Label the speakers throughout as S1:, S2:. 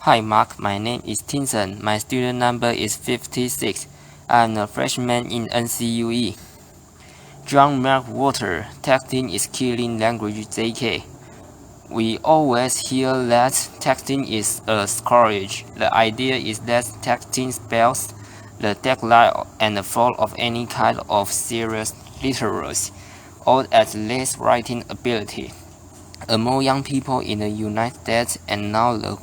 S1: Hi Mark, my name is Tinson. My student number is 56. I'm a freshman in NCUE. John McWhorter, texting is killing language JK. We always hear that texting is a scourge. The idea is that texting spells the decline and the fall of any kind of serious literacy, or at least writing ability, among young people in the United States and now the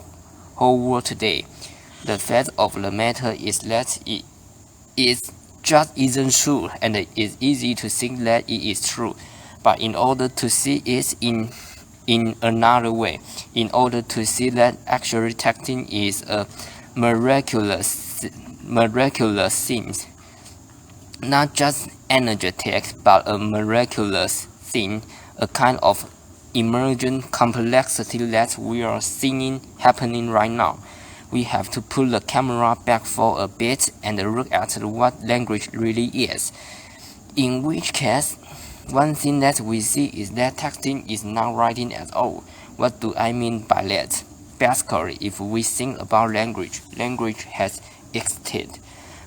S1: whole world today. The fact of the matter is that it just isn't true, and it is easy to think that it is true. But in order to see it in another way, in order to see that actually texting is a miraculous thing, not just energetic, but a miraculous thing, a kind of emergent complexity that we are seeing happening right now. We have to pull the camera back for a bit and look at what language really is. In which case, one thing that we see is that texting is not writing at all. What do I mean by that? Basically, if we think about language, language has existed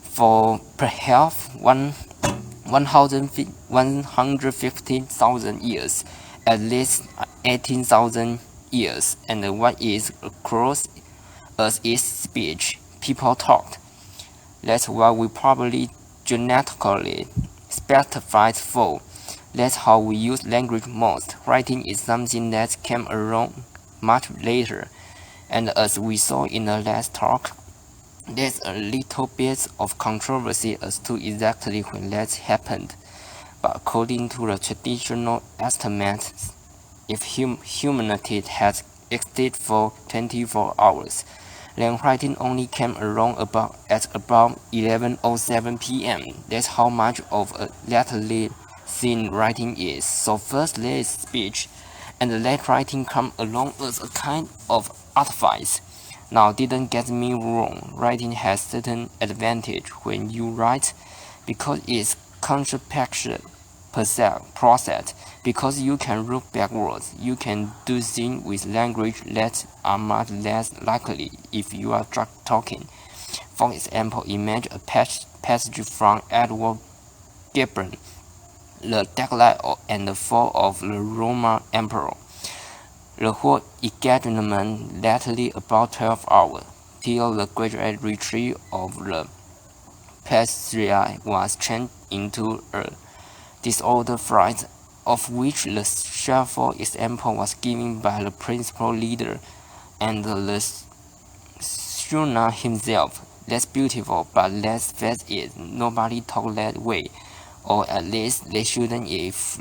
S1: for perhaps 150,000 years, at least 18,000 years, and what is across us is speech. People talked. That's what we probably genetically specified for. That's how we use language most. Writing is something that came along much later, and as we saw in the last talk, there's a little bit of controversy as to exactly when that happened. But according to the traditional estimates, if humanity had existed for 24 hours, then writing only came along at about 11:07 p.m. That's how much of a latterly thing writing is. So first there is speech, and let writing come along as a kind of artifice. Now didn't get me wrong, writing has certain advantage when you write, because it's conceptual process, because you can look backwards, you can do things with language that are much less likely if you are talking. For example, imagine a passage from Edward Gibbon, The Decline and the Fall of the Roman Emperor. The whole engagement lasted about 12 hours, till the gradual retreat of the Persia was changed into a disordered flight, of which the cheerful example was given by the principal leader and the Shuna himself. That's beautiful, but let's face it, nobody talked that way, or at least they shouldn't if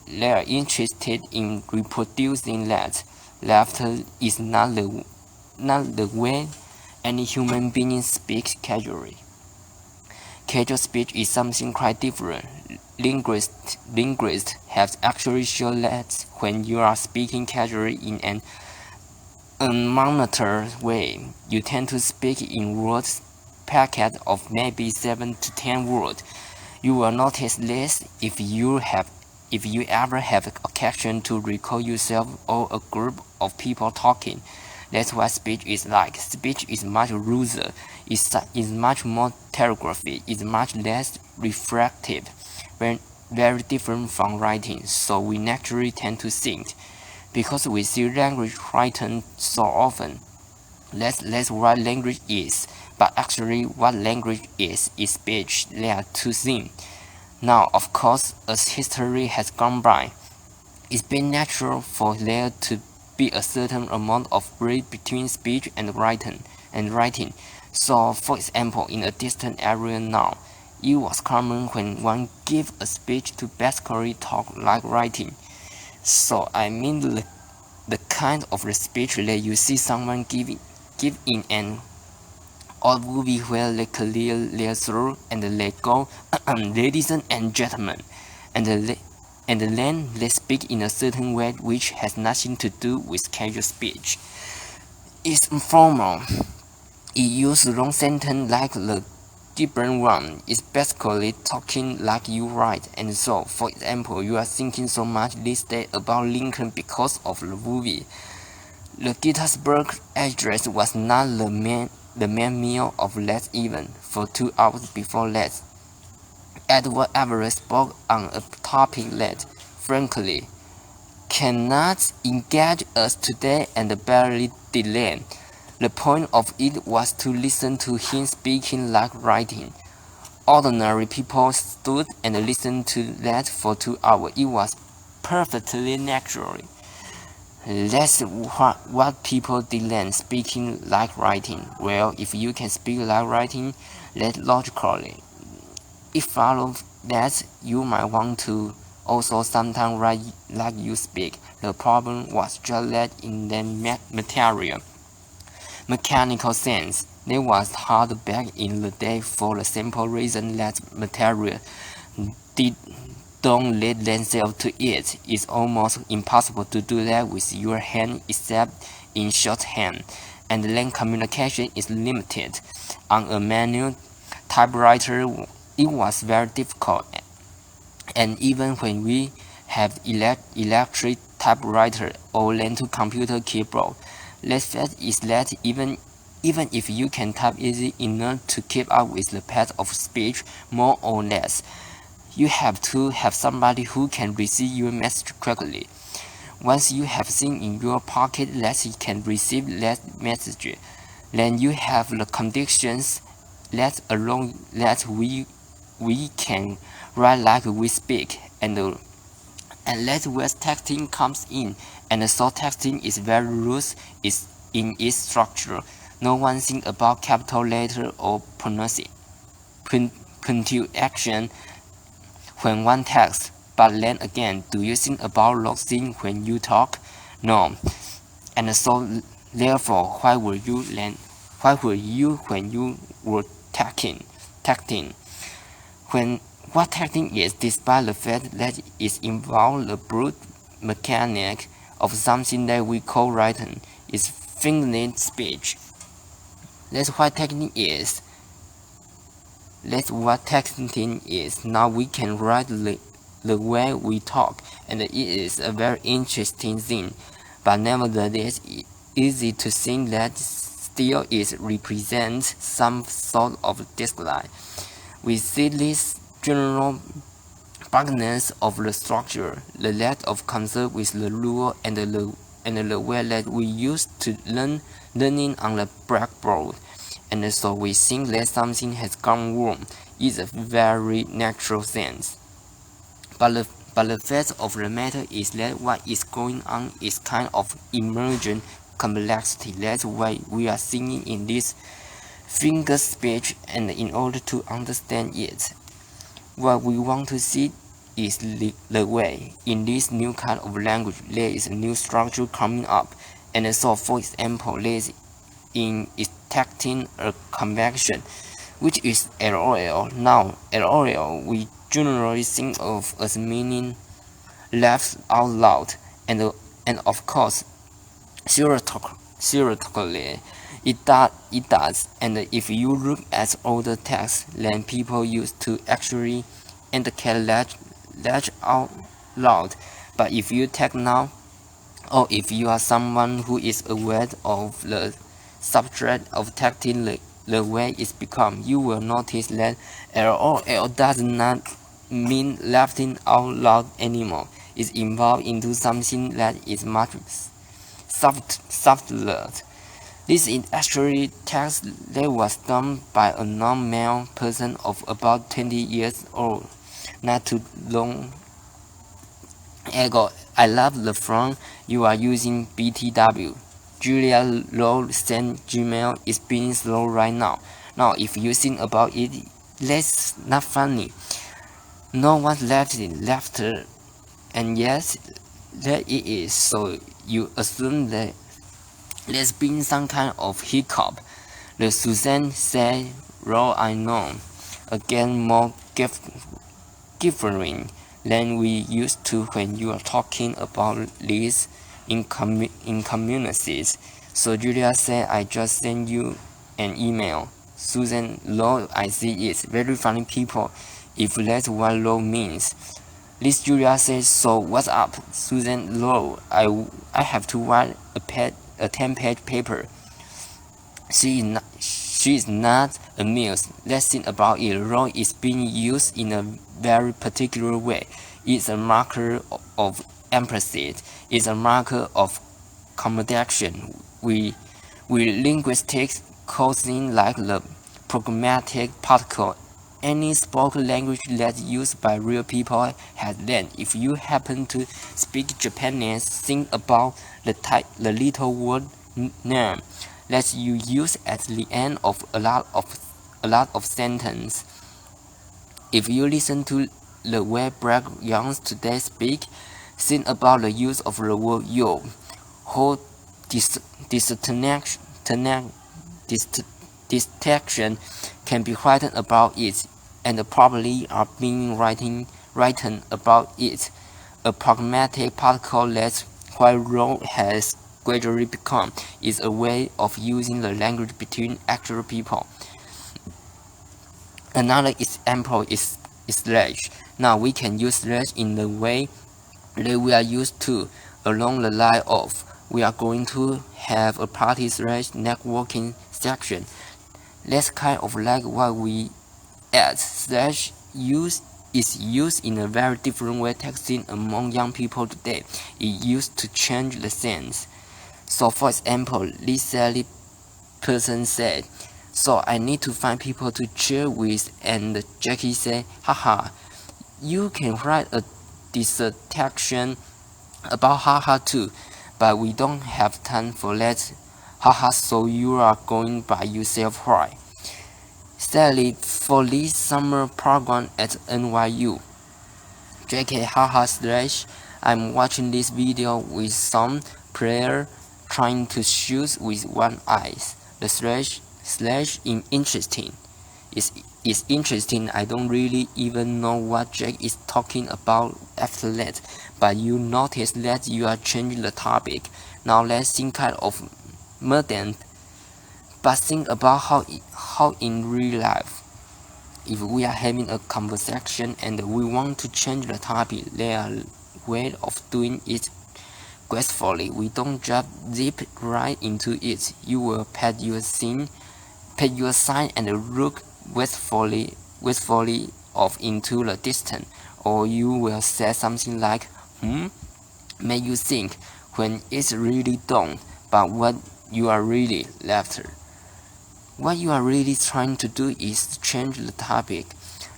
S1: they are interested in reproducing that. Laughter is not the way any human being speaks casually. Casual speech is something quite different. Linguists have actually shown that when you are speaking casually in an unmonitored way, you tend to speak in words packets of maybe 7 to 10 words. You will notice this if you ever have occasion to recall yourself or a group of people talking. That's what speech is like. Speech is much looser, is much more telegraphy, is much less reflective, very different from writing. So we naturally tend to think, because we see language written so often, that's what language is. But actually what language is speech. There are two things. Now, of course, as history has gone by, it's been natural for there to be a certain amount of break between speech and writing. So, for example, in a distant area now, it was common when one gave a speech to basically talk like writing. So I mean the kind of the speech that you see someone give in an old movie where they clear their throat and they go, ladies and gentlemen, and then they speak in a certain way which has nothing to do with casual speech. It's informal. It uses long sentence like the Gibbon one. It's basically talking like you write. And so, for example, you are thinking so much these days about Lincoln because of the movie. The Gettysburg Address was not the main meal of that event. For 2 hours before that, Edward Everett spoke on a topic that, frankly, cannot engage us today and barely delay. The point of it was to listen to him speaking like writing. Ordinary people stood and listened to that for 2 hours. It was perfectly natural. That's what people delay, speaking like writing. Well, if you can speak like writing, that logically, it follows that you might want to also sometimes write like you speak. The problem was just that in the mechanical sense, it was hard back in the day for the simple reason that material don't lead themselves to it. It's almost impossible to do that with your hand except in shorthand, and then communication is limited. On a manual typewriter, it was very difficult, and even when we have electric typewriter or to computer keyboard, the fact is that even if you can type easy enough to keep up with the pace of speech more or less, you have to have somebody who can receive your message quickly. Once you have seen in your pocket that he can receive that message, then you have the conditions let alone that we can write like we speak, and that's where texting comes in. And so texting is very loose in its structure. No one thinks about capital letter or punctuation when one texts. But then again, do you think about those things when you talk? No. And so therefore, why were you when you were texting? When what texting is, despite the fact that it involves the brute mechanic of something that we call writing, is finite speech. That's what texting is. That's what texting is. Now we can write the way we talk, and it is a very interesting thing. But nevertheless, it's easy to think that still it represents some sort of dislike. We see this general bugness of the structure, the lack of concern with the rule, and the way that we used to learning on the blackboard. And so we think that something has gone wrong. It's a very natural sense. But the fact of the matter is that what is going on is kind of emergent complexity. That's why we are seeing in this finger speech, and in order to understand it, what we want to see is the way in this new kind of language there is a new structure coming up. And so, for example, there is in detecting a convection, which is LOL. Now, LOL we generally think of as meaning laugh out loud, and of course, theoretically, it does. And if you look at older texts, then people used to actually indicate laugh out loud. But if you text now, or if you are someone who is aware of the subject of texting the way it's become, you will notice that LOL does not mean laughing out loud anymore. It's involved into something that is much softer. This is actually text that was done by a non-male person of about 20 years old, not too long ago. I love the front you are using BTW. Julia Lowe sent Gmail is being slow right now. Now, if you think about it, that's not funny. No one left her, and yes, that it is. So you assume that there's been some kind of hiccup. The Susan said, "Well, I know." Again, more gibbering than we used to when you are talking about this in communities. So Julia said, "I just sent you an email." Susan, "Lol, I see it. Very funny people, if that's what lol means." This Julia says, "So what's up?" Susan, "Lol, I have to write a a 10-page paper. She is not amused. Let's think about it. Rho is being used in a very particular way. It's a marker of emphasis. It's a marker of accommodation. We linguistics causing like the programmatic particle. Any spoken language that's used by real people has learned. If you happen to speak Japanese, think about the little word name that you use at the end of a lot of sentence. If you listen to the way black youngs today speak, think about the use of the word yo. Whole distinction can be written about it, and probably are being written about it. A pragmatic particle that while Rho has gradually become is a way of using the language between actual people. Another example is slash. Now we can use slash in the way that we are used to, along the line of we are going to have a party slash networking section. That's kind of like what we add. Slash is used in a very different way texting among young people today. It used to change the sense. So for example, this silly person said, so I need to find people to chill with, and Jackie said, haha, you can write a dissertation about haha too, but we don't have time for that. Haha, so you are going by yourself, right? Sadly, for this summer program at NYU, JK haha slash, I'm watching this video with some player trying to shoot with one eye. The slash in interesting. It's interesting. I don't really even know what Jack is talking about after that, but you notice that you are changing the topic. Now let's think kind of modern, but think about how in real life, if we are having a conversation and we want to change the topic, there are ways of doing it gracefully. We don't just zip right into it. You will pat your sign and look wistfully off into the distance, or you will say something like, make you think when it's really done, but what you are really after. What you are really trying to do is to change the topic.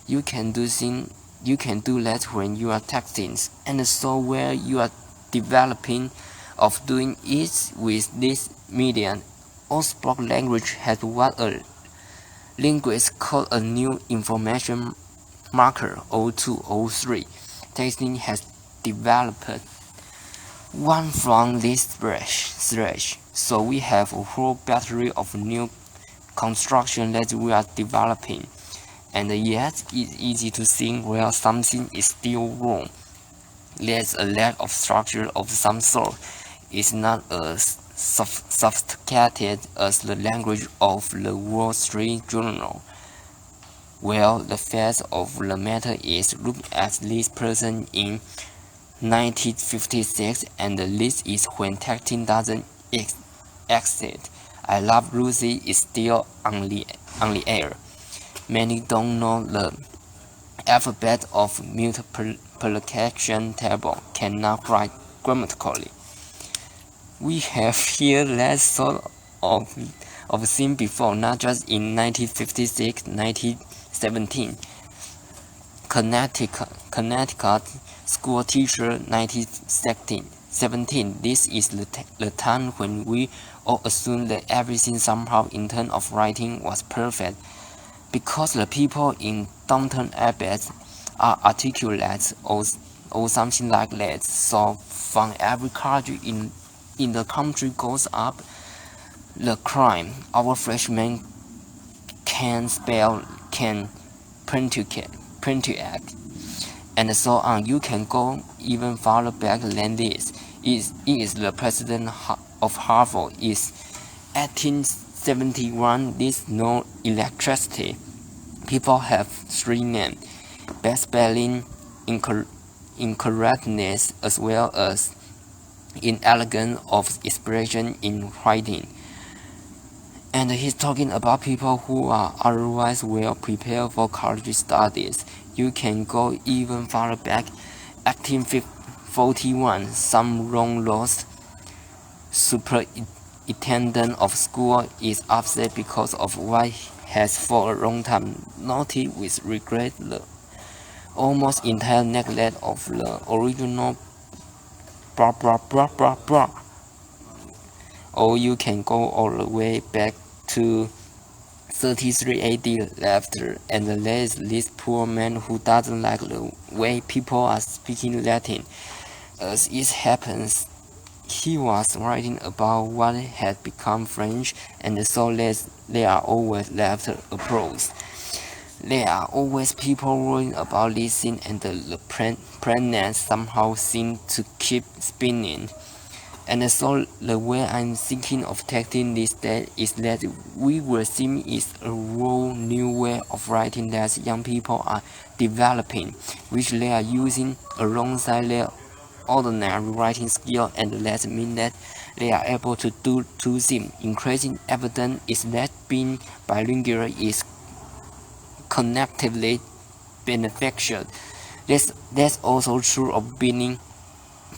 S1: You can do that when you are texting, and so where you are developing of doing it with this medium. All spoken language has what a linguist call a new information marker, O2, O3. Texting has developed one from this slash. So we have a whole battery of new construction that we are developing, and yet it's easy to think where something is still wrong. There's a lack of structure of some sort. It's not as sophisticated as the language of the Wall Street Journal. Well, the fact of the matter is, look at this person in 1956, and this is when texting doesn't exist. I Love Lucy is still on the air. Many don't know the alphabet of multiplication table, cannot write grammatically. We have here that sort of thing before, not just in 1956, 1917. Connecticut school teacher 1917. This is the time when we all assumed that everything somehow in terms of writing was perfect, because the people in Downton Abbey are articulate or something like that. So from every culture in the country goes up the crime. Our freshmen can spell, can punctuate, and so on. You can go even farther back than this. It is the president of Harvard is 1871. There's no electricity. People have three names: bad spelling, incorrectness, as well as inelegance of expression in writing. And he's talking about people who are otherwise well prepared for college studies. You can go even farther back. 1841, some long-lost superintendent of school is upset because of what he has for a long time noted with regret the almost entire neglect of the original blah blah blah blah blah. Or you can go all the way back to 33 AD laughter, and there's this poor man who doesn't like the way people are speaking Latin. As it happens, he was writing about what had become French, and so there are always laughter applause. There are always people worrying about listening, and the planet somehow seems to keep spinning. And so the way I'm thinking of tackling this day is that we will see is a whole new way of writing that young people are developing, which they are using alongside their ordinary writing skill, and that means that they are able to do two things. Increasing evidence is that being bilingual is connectively beneficial. That's also true of being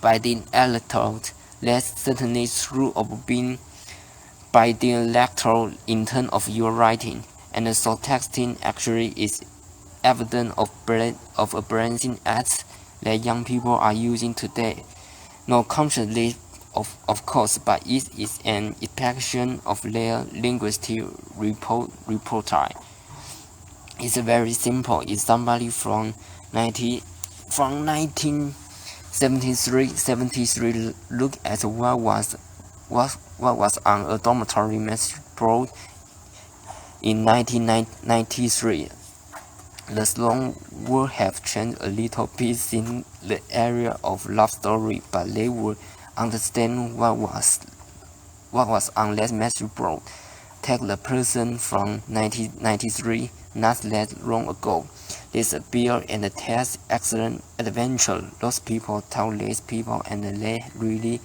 S1: bilingual. That's certainly true of being bidialectal in terms of your writing, and so texting actually is evidence of a balancing act that young people are using today. Not consciously, of course, but it is an expression of their linguistic repertoire. It's very simple. It's somebody from 1973 look at what was on a dormitory message board in 1993. The song would have changed a little bit in the area of love story, but they would understand what was on that message board. Take the person from 1993, not that long ago. There's a beer and a test, excellent adventure. Those people tell these people, and they read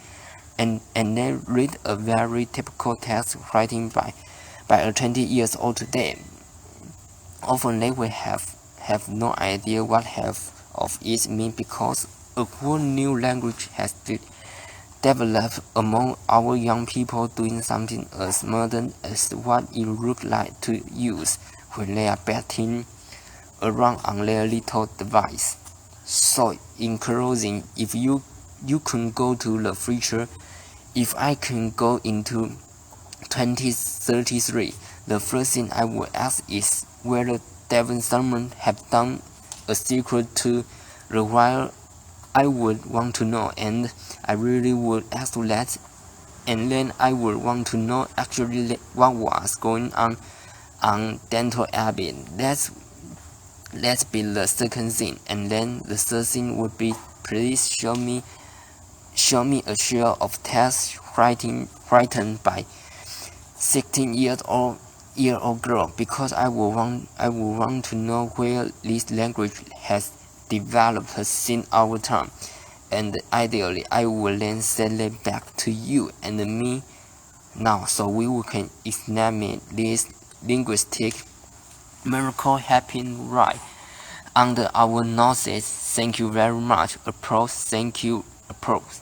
S1: a very typical text writing by a 20 years old today. Often they will have no idea what half of it means, because a whole new language has developed among our young people, doing something as modern as what it looks like to use when they are batting around on their little device. So in closing, if you can go to the future, if I can go into 2033, the first thing I would ask is whether Devon Salmon have done a secret to the wild. I would want to know, and I really would ask that, and then I would want to know actually what was going on Dental Abbey. Let's be the second thing, and then the third thing would be, please show me a share of text written by 16-year-old girl, because I will want to know where this language has developed since our time, and ideally I will then send it back to you and me now, so we can examine this linguistic miracle happening right under our noses. Thank you very much. Applause. Thank you. Applause.